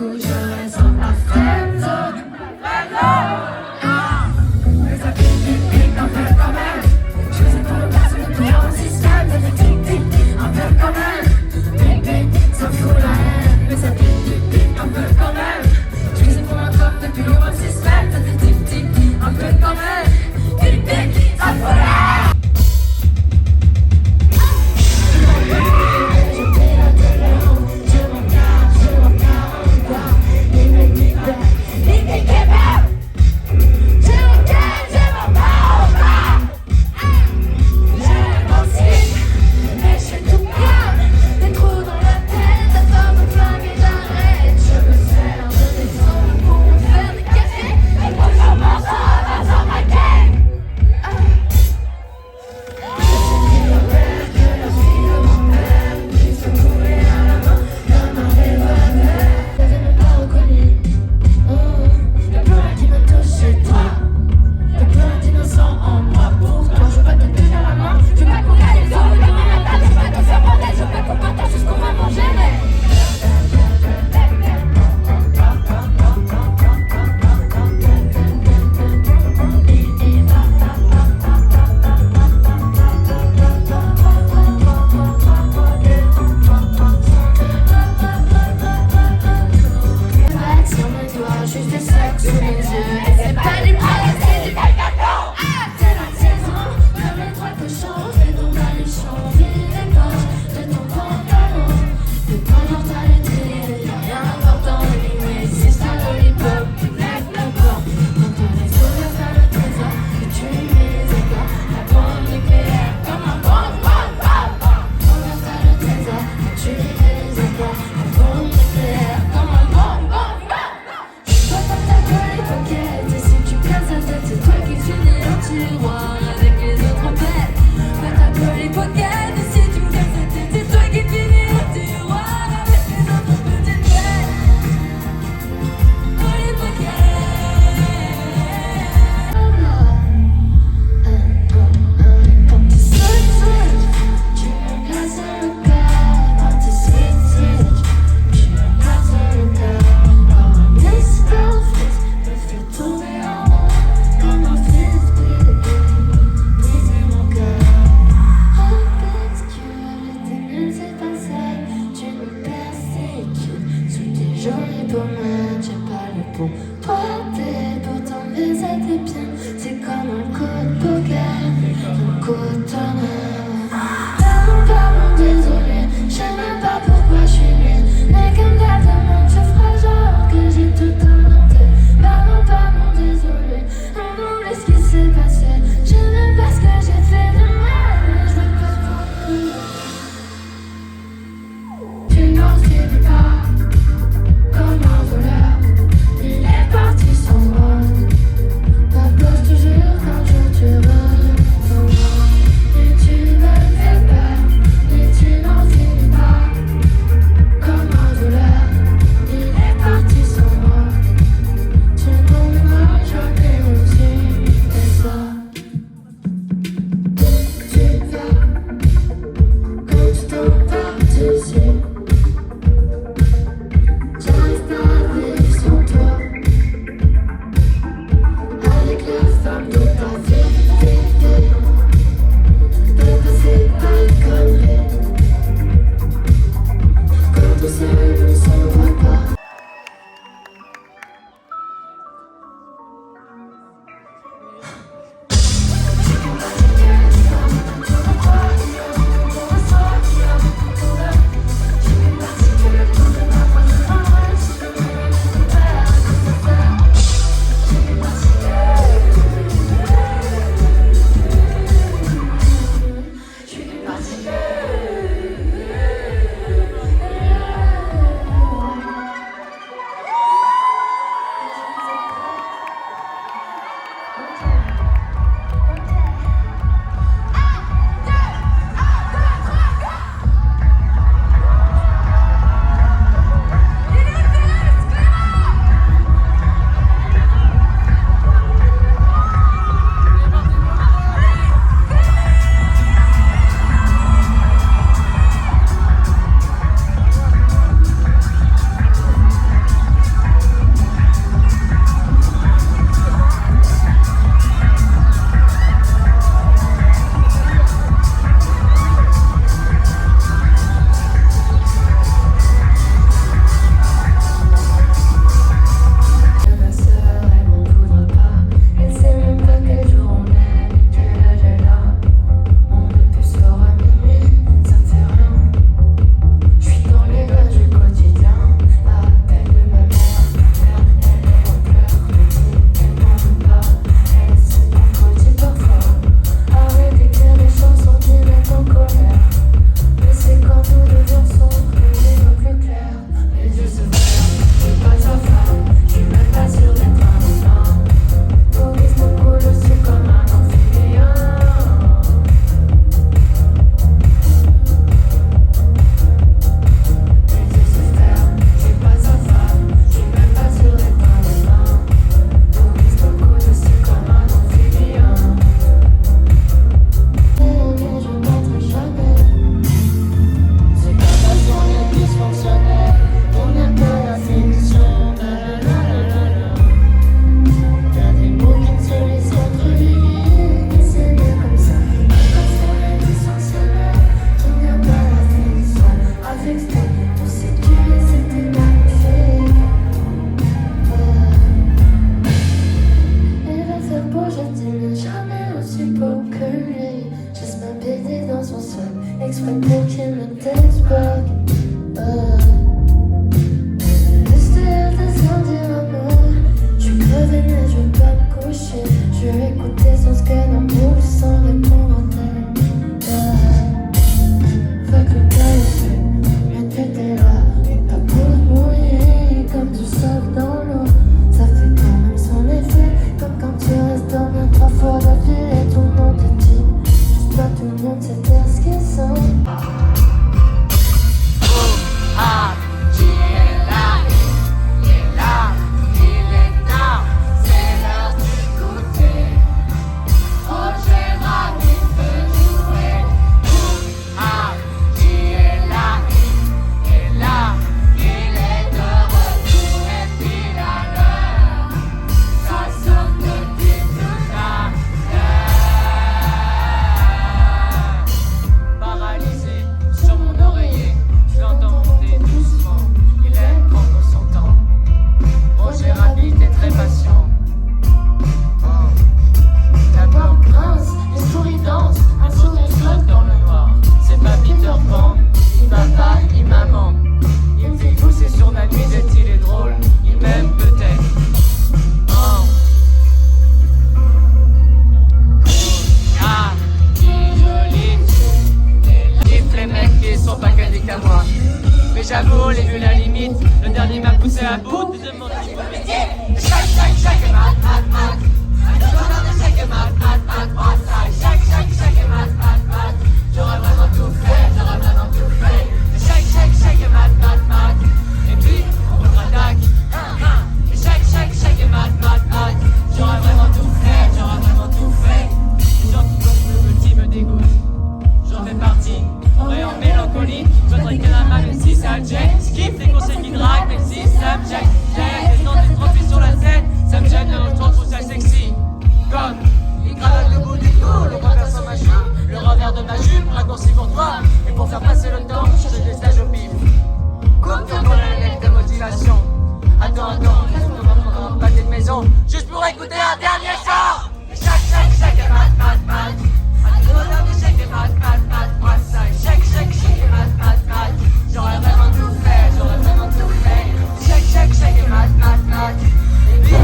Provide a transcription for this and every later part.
coup je ressens ta friendzone. Mais ça pique un peu quand même. Je sais pour le personne depuis un système. Ça fait tic-tic un peu quand même. Pique, ça fout la haine. Mais ça pique un peu quand même. Je sais pour un cop depuis un système. Ça fait tic-tic un peu quand même. Pique, ça fout la haine. Joli pour moi, j'ai pas le bon porté. Pourtant mes aides est bien. C'est comme un coup de poker, un coup de tonnerre. Pardon, désolé, je sais même pas pourquoi je suis née. Mais comme la demande, je ferai genre que j'ai tout inventé. Pardon, désolé, on oublie ce qui s'est passé. Je sais même pas ce que j'ai fait de mal. Je veux pas te tu n'en sais pas. Comme un voleur, il est pas Juste pour écouter un dernier chant. Shake et mat, mat, mat. Un gros homme de shake et mat, mat, mat. Moi ça, shake et mat, mat, mat. J'aurais vraiment tout fait. Shake et mat, mat, mat. Et puis...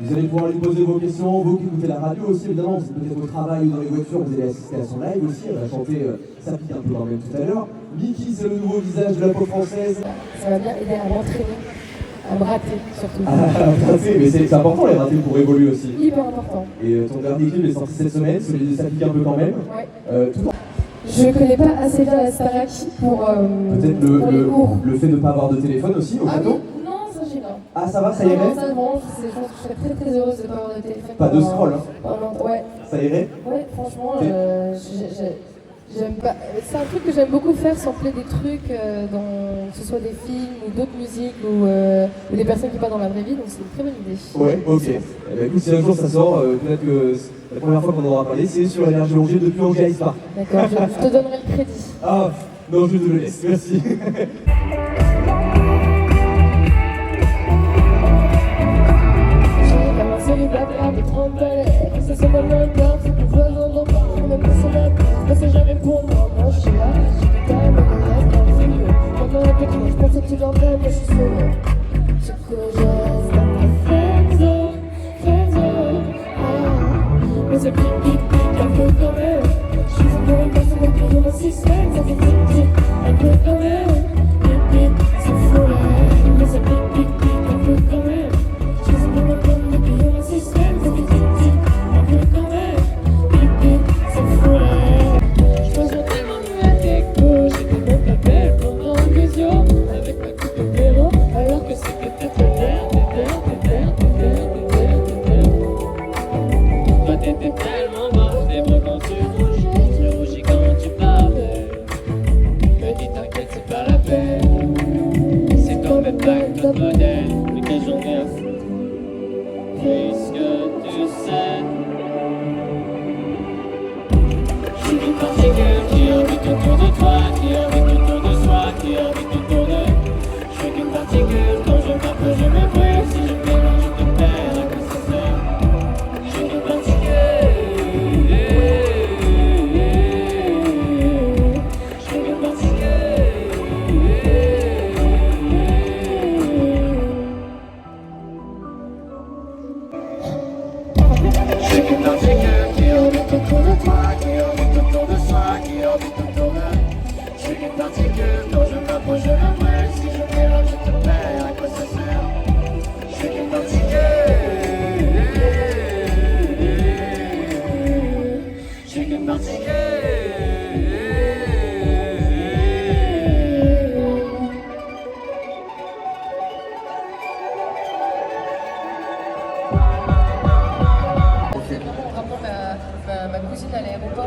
Vous allez pouvoir lui poser vos questions, vous qui écoutez la radio aussi, évidemment, c'est peut-être au travail ou dans les voitures, vous allez assister à son live aussi, elle va chanter Ça pique un peu quand même tout à l'heure. Mickey, c'est le nouveau visage de la pop française. Ça va bien aider à m'entraîner, à me rater surtout. Rater, mais c'est important les ratés pour évoluer aussi. Hyper important. Et ton dernier clip est sorti cette semaine, celui de Ça pique un peu quand même. Ouais. Tout Je connais pas assez bien la Starac pour peut-être les cours. le fait de ne pas avoir de téléphone aussi au château. Oui. Non, ça j'ai pas. Ah ça va, ça Non, irait. ça bon, je pense que je serais très très heureuse de pas avoir de téléphone. Pas de scroll, hein. Ouais. Ça irait. Ouais, franchement, j'aime pas. C'est un truc que j'aime beaucoup faire, sampler des trucs, que ce soit des films ou d'autres musiques ou des personnes qui passent dans la vraie vie, donc c'est une très bonne idée. Ouais, ok. Eh ben, écoute, si un jour ça sort, peut-être que la première fois qu'on aura parlé, c'est sur Énergie Angers depuis Angers Ice Park. D'accord, je te donnerai le crédit. Ah, non, je te le laisse, merci. Des 30 balais, ça c'est ma main d'or, c'est que voisin d'en bas, même pas son appel, c'est jamais pour moi, moi je suis là, je suis putain, mais le reste dans les yeux, pendant un peu de temps, je pense que tu l'en fais, mais je suis seul, ce que je reste dans ma friendzone, mais c'est pique, un peu quand même, je suis une bonne personne qui est dans mon système, ça fait pique, un peu quand même, pique, c'est fou là, mais c'est pique, un peu quand même. Ma cousine à l'aéroport.